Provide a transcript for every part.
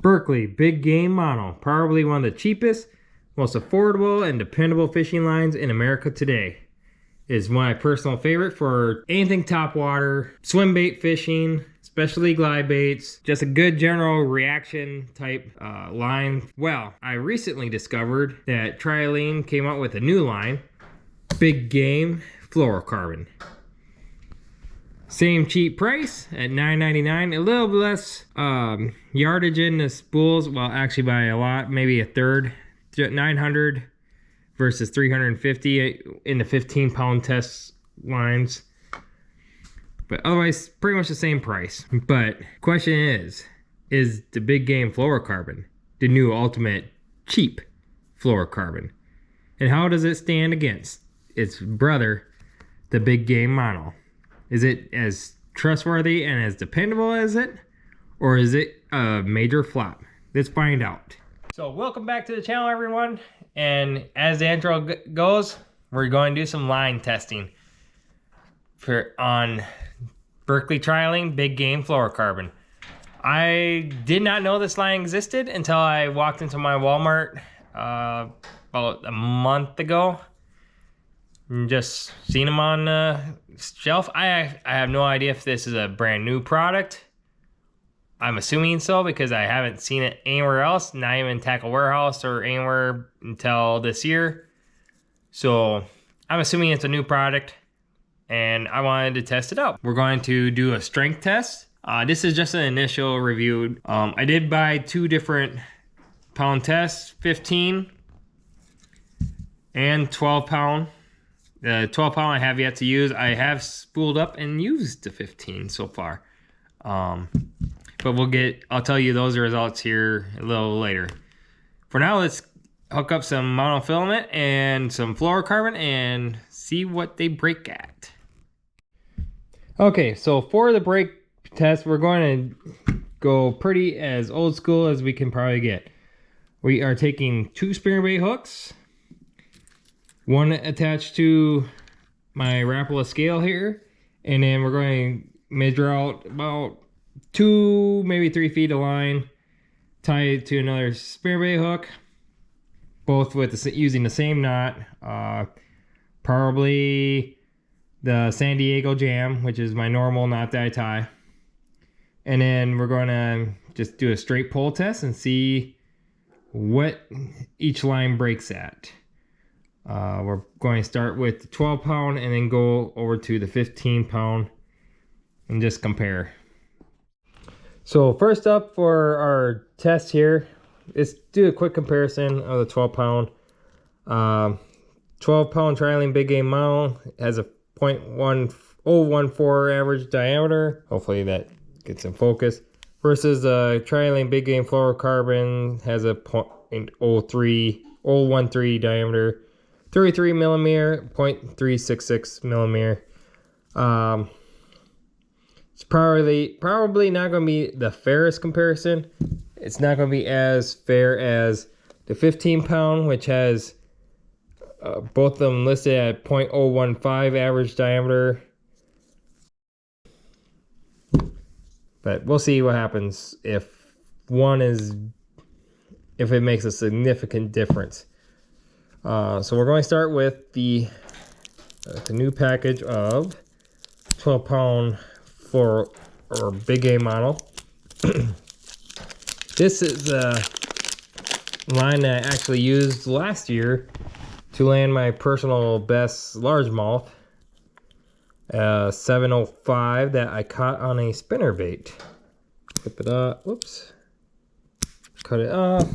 Berkley Big Game Mono, probably one of the cheapest, most affordable, and dependable fishing lines in America today. Is my personal favorite for anything topwater, swim bait fishing, especially glide baits, just a good general reaction type line. Well, I recently discovered that Trilene came out with a new line, Big Game Flourocarbon. Same cheap price at $9.99, a little less yardage in the spools, well actually by a lot, maybe a third, 900 versus 350 in the 15-pound test lines. But otherwise, pretty much the same price. But question is the Big Game Flourocarbon the new ultimate cheap fluorocarbon? And how does it stand against its brother, the Big Game Mono? Is it as trustworthy and as dependable as it? Or is it a major flop? Let's find out. So welcome back to the channel, everyone. And as the intro goes, we're going to do some line testing on Berkley Trilene Big Game Flourocarbon. I did not know this line existed until I walked into my Walmart about a month ago. And just seen them on the shelf. I have no idea if this is a brand new product. I'm assuming so because I haven't seen it anywhere else, not even Tackle Warehouse or anywhere until this year. So I'm assuming it's a new product and I wanted to test it out. We're going to do a strength test. This is just an initial review. I did buy two different pound tests, 15 and 12 pound. The 12 pound I have yet to use. I have spooled up and used the 15 so far. But I'll tell you those results here a little later. For now, let's hook up some monofilament and some fluorocarbon and see what they break at. Okay, so for the break test, we're going to go pretty as old school as we can probably get. We are taking two spinnerbait hooks, one attached to my Rapala scale here, and then we're going to measure out about 2, maybe 3 feet of line, tie it to another spinnerbait hook, both with using the same knot, probably the San Diego Jam, which is my normal knot that I tie. And then we're going to just do a straight pull test and see what each line breaks at. We're going to start with the 12 pound and then go over to the 15 pound and just compare. So first up for our test here, let's do a quick comparison of the 12 pound. 12 pound Trilene Big Game Mono has a 0.1014 average diameter. Hopefully that gets in focus. Versus the Trilene Big Game Flourocarbon has a 0.013 diameter. 33 millimeter, 0.366 millimeter. It's probably not going to be the fairest comparison. It's not going to be as fair as the 15 pound, which has both of them listed at 0.015 average diameter. But we'll see what happens if it makes a significant difference. So we're going to start with the new package of 12 pound or Big Game Mono. This is a line that I actually used last year to land my personal best largemouth, 705 that I caught on a spinnerbait. Flip it up, whoops, cut it off.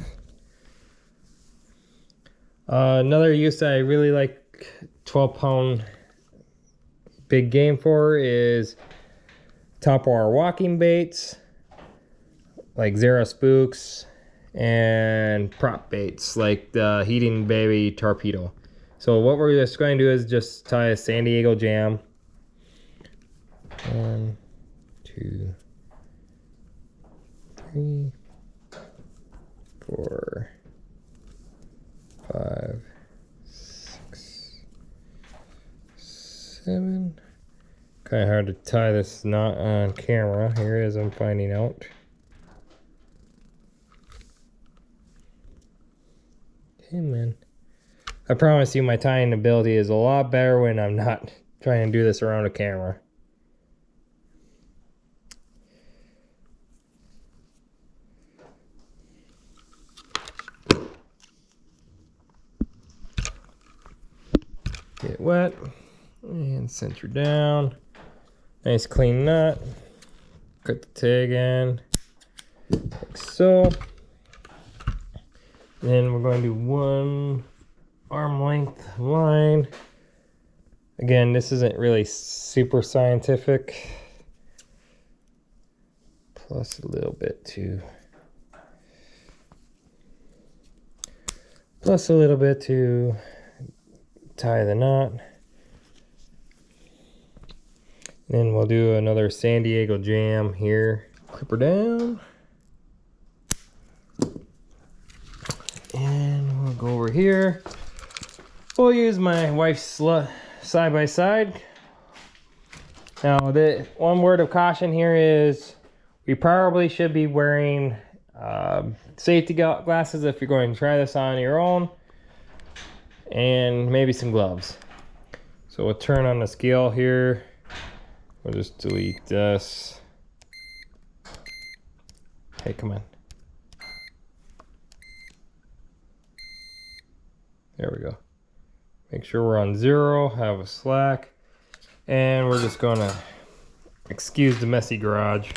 Another use that I really like 12 pound Big Game for is topwater walking baits like Zero Spooks and prop baits like the Heating Baby Torpedo. So what we're just going to do is just tie a San Diego Jam. 1, 2, 3, 4, 5, 6, 7. Kind of hard to tie this knot on camera. Here it is, I'm finding out. Hey man. I promise you my tying ability is a lot better when I'm not trying to do this around a camera. Get wet and center down. Nice clean knot. Cut the tag in like so. Then we're going to do 1 arm length line. Again, this isn't really super scientific. Plus a little bit to tie the knot. Then we'll do another San Diego jam here. Clip her down. And we'll go over here. We'll use my wife's side by side. Now, the one word of caution here is we probably should be wearing safety glasses if you're going to try this on your own, and maybe some gloves. So we'll turn on the scale here. We'll just delete this. Hey, come on. There we go. Make sure we're on 0, have a slack, and we're just gonna excuse the messy garage.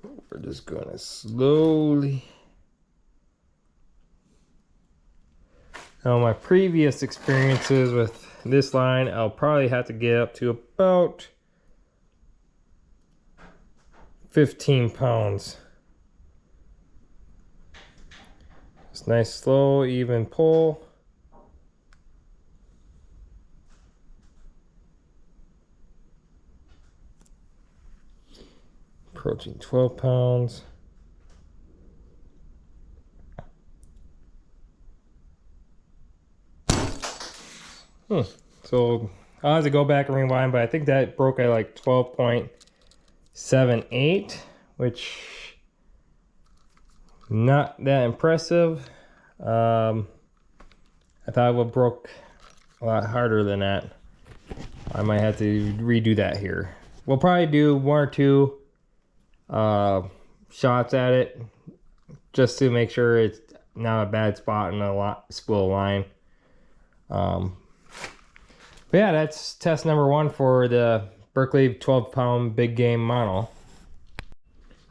We're just gonna slowly. Now, my previous experiences with this line, I'll probably have to get up to about 15 pounds. Just nice, slow, even pull. Approaching 12 pounds. So I'll have to go back and rewind, but I think that broke at like 12.78, which not that impressive. I thought it would broke a lot harder than that. I might have to redo that here. We'll probably do 1 or 2 shots at it just to make sure it's not a bad spot in a spool line. But yeah, that's test number 1 for the Berkley 12-pound big game model.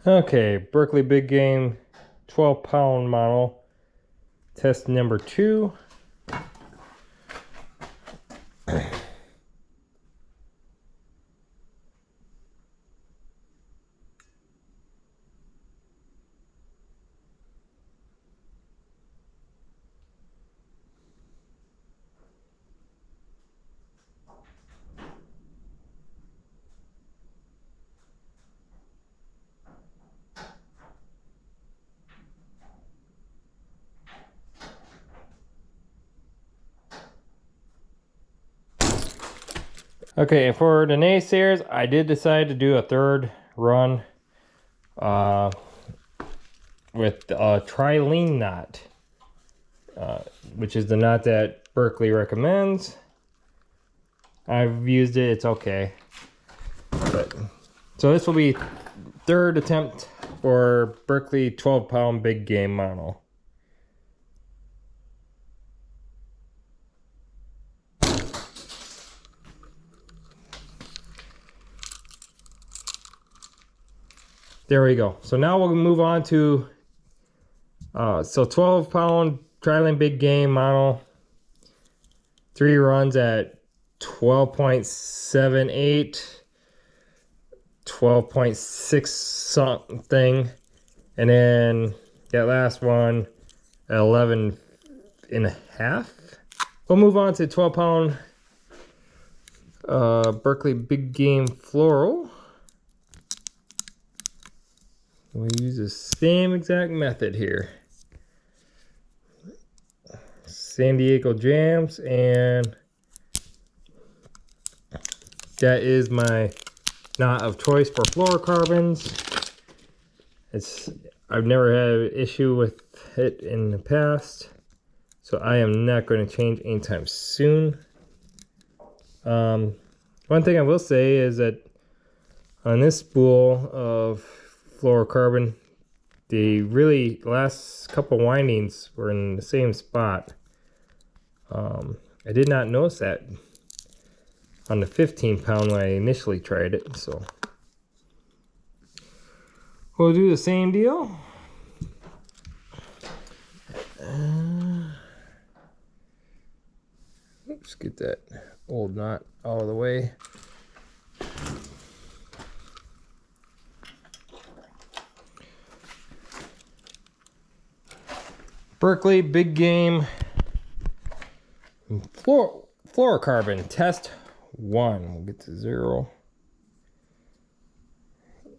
Okay, Berkley Big Game 12-pound model. Test number 2. Okay, and for the naysayers, I did decide to do a 3rd run with a Trilene knot, which is the knot that Berkley recommends. I've used it, it's okay. So this will be 3rd attempt for Berkley 12-pound big game model. There we go. So now we'll move on to 12-pound Trilene Big Game model. 3 runs at 12.78, 12.6 something, and then that last one at 11.5. We'll move on to 12-pound Berkley Big Game Floral. We use the same exact method here. San Diego jams, and that is my knot of choice for fluorocarbons. I've never had an issue with it in the past. So I am not going to change anytime soon. One thing I will say is that on this spool of fluorocarbon, the last couple windings were in the same spot. I did not notice that on the 15-pound when I initially tried it, so we'll do the same deal. Let's get that old knot out of the way. Berkley Big Game Flourocarbon test 1. We'll get to 0.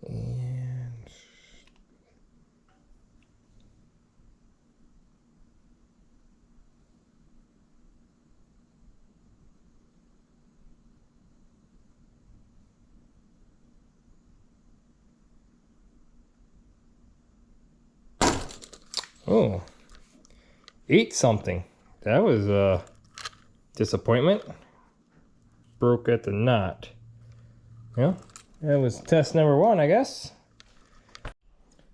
And oh, 8 something. That was a disappointment. Broke at the knot. Yeah, that was test number 1, I guess.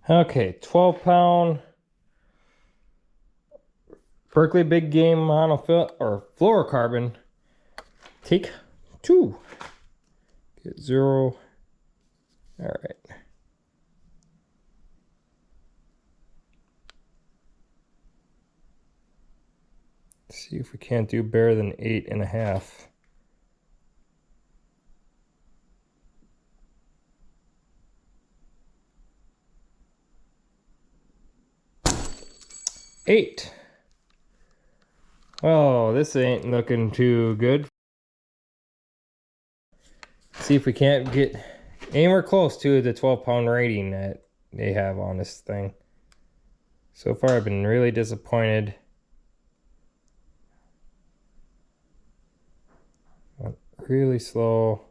Okay, 12-pound Berkley Big Game monofil or fluorocarbon. Take 2. Get 0. All right. See if we can't do better than 8.5. Eight. Oh, this ain't looking too good. See if we can't get anywhere close to the 12-pound rating that they have on this thing. So far, I've been really disappointed. Went really slow.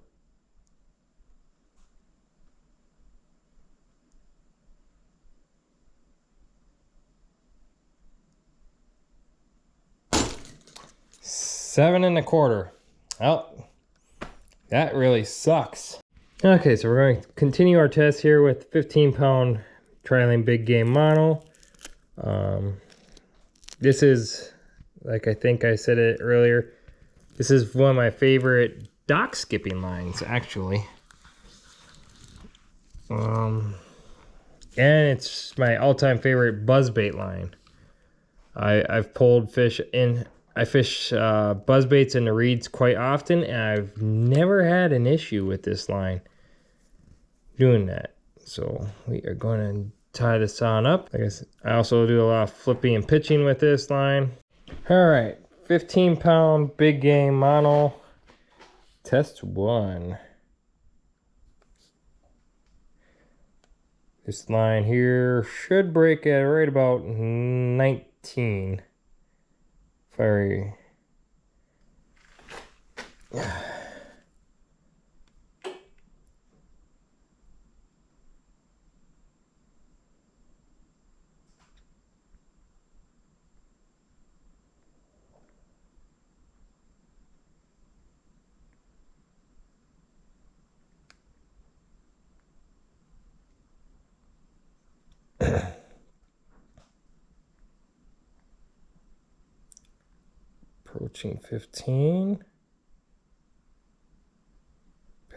Seven and a quarter. Well, that really sucks. Okay, so we're going to continue our test here with 15-pound Trilene Big Game Mono. This is, like I think I said it earlier, this is one of my favorite dock skipping lines, actually. And it's my all-time favorite buzzbait line. I've pulled fish in. I fish buzzbaits in the reeds quite often, and I've never had an issue with this line doing that. So we are going to tie this on up. I also do a lot of flipping and pitching with this line. All right, 15-pound Big Game Mono, test 1. This line here should break at right about 19. Very. Approaching 15.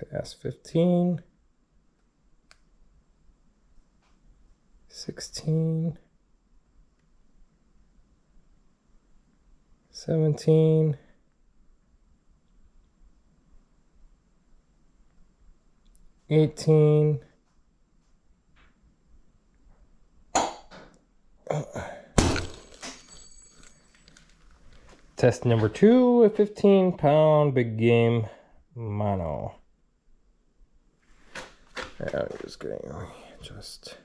Past 15. 16. 17. 18. Test number 2, a 15-pound Big Game Mono. I'm just going to adjust.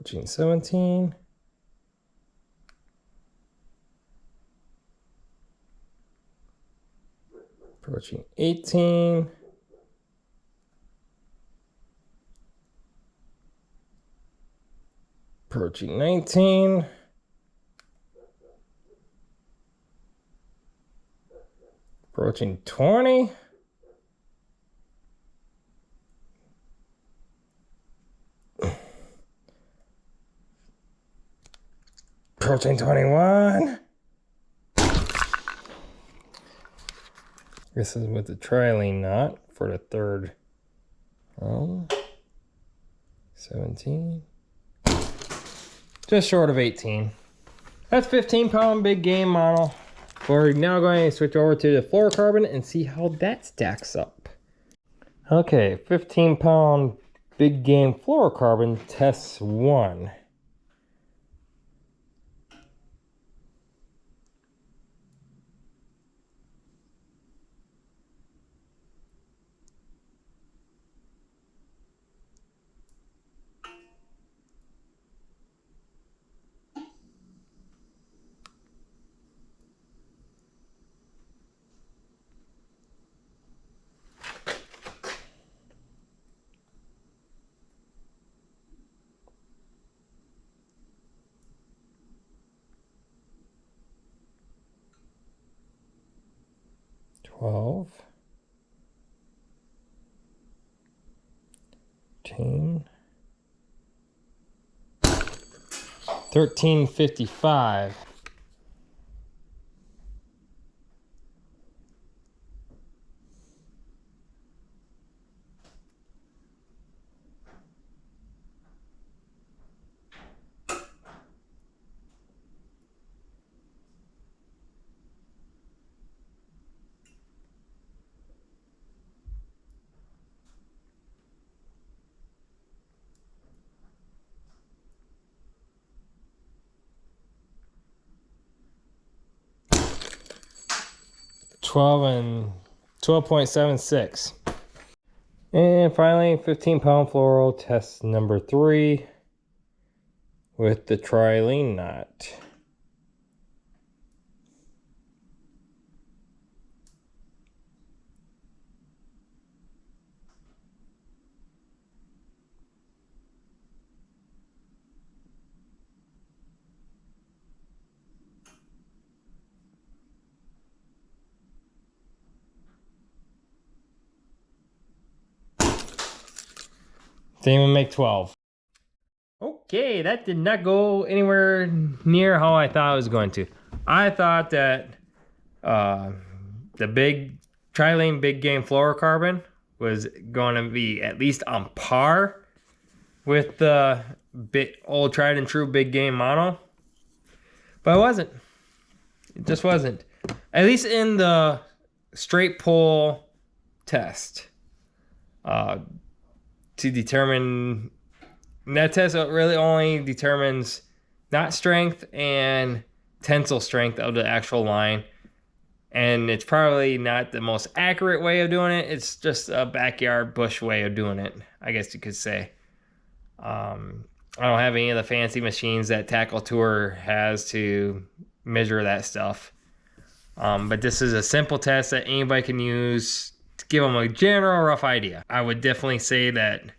Approaching 17. Approaching 18. Approaching 19. Approaching 20. Approaching 21. This is with the Trilene knot for the third round. 17. Just short of 18. That's 15-pound big game model. We're now going to switch over to the fluorocarbon and see how that stacks up. Okay, 15-pound big game fluorocarbon test 1. $12. 13.55. And 12.76. And finally, 15-pound fluoro test number 3 with the Trilene knot. Didn't even make 12. Okay, that did not go anywhere near how I thought it was going to. I thought that the big Trilene Big Game Flourocarbon was going to be at least on par with the old tried and true big game mono, but it wasn't. It just wasn't. At least in the straight pull test. To determine, that test really only determines knot strength and tensile strength of the actual line. And it's probably not the most accurate way of doing it. It's just a backyard bush way of doing it, I guess you could say. I don't have any of the fancy machines that Tackle Tour has to measure that stuff. But this is a simple test that anybody can use to give them a general rough idea. I would definitely say that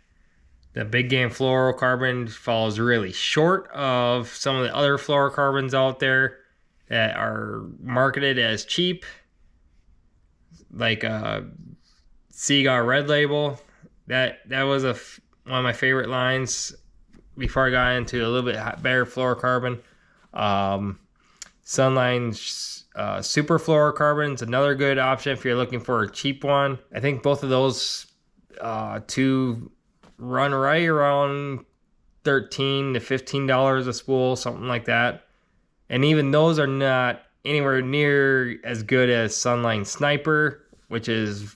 the Big Game Fluorocarbon falls really short of some of the other fluorocarbons out there that are marketed as cheap, like Seaguar Red Label. That was one of my favorite lines before I got into a little bit better fluorocarbon. Sunline's Super Fluorocarbon is another good option if you're looking for a cheap one. I think both of those two run right around $13 to $15 a spool, something like that. And even those are not anywhere near as good as Sunline Sniper, which is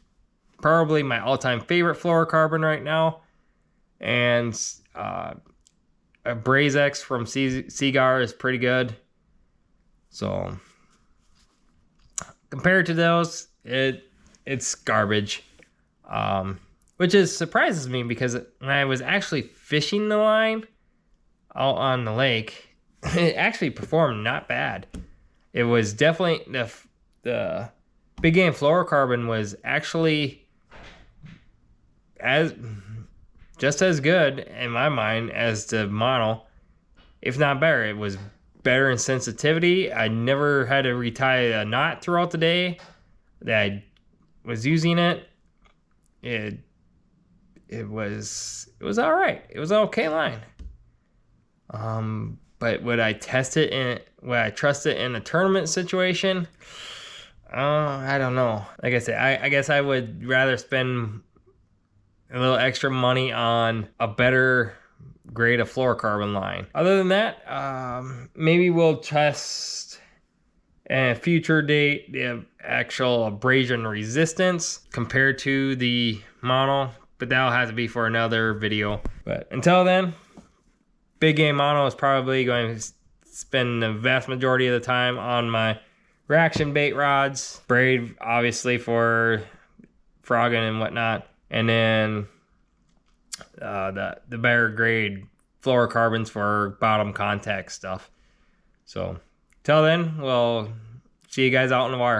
probably my all-time favorite fluorocarbon right now. And a BrazeX from Seaguar is pretty good. So compared to those, it's garbage. Which surprises me because when I was actually fishing the line, out on the lake, it actually performed not bad. It was definitely the Big Game Fluorocarbon was actually just as good in my mind as the mono, if not better. It was better in sensitivity. I never had to retie a knot throughout the day that I was using it. It was all right. It was an okay line. But would I trust it in a tournament situation? I don't know. Like I said, I guess I would rather spend a little extra money on a better grade of fluorocarbon line. Other than that, maybe we'll test at a future date the actual abrasion resistance compared to the mono, but that'll have to be for another video. But until then, Big Game Mono is probably going to spend the vast majority of the time on my reaction bait rods, braid obviously for frogging and whatnot, and then the better grade fluorocarbons for bottom contact stuff. So till then, we'll see you guys out in the water.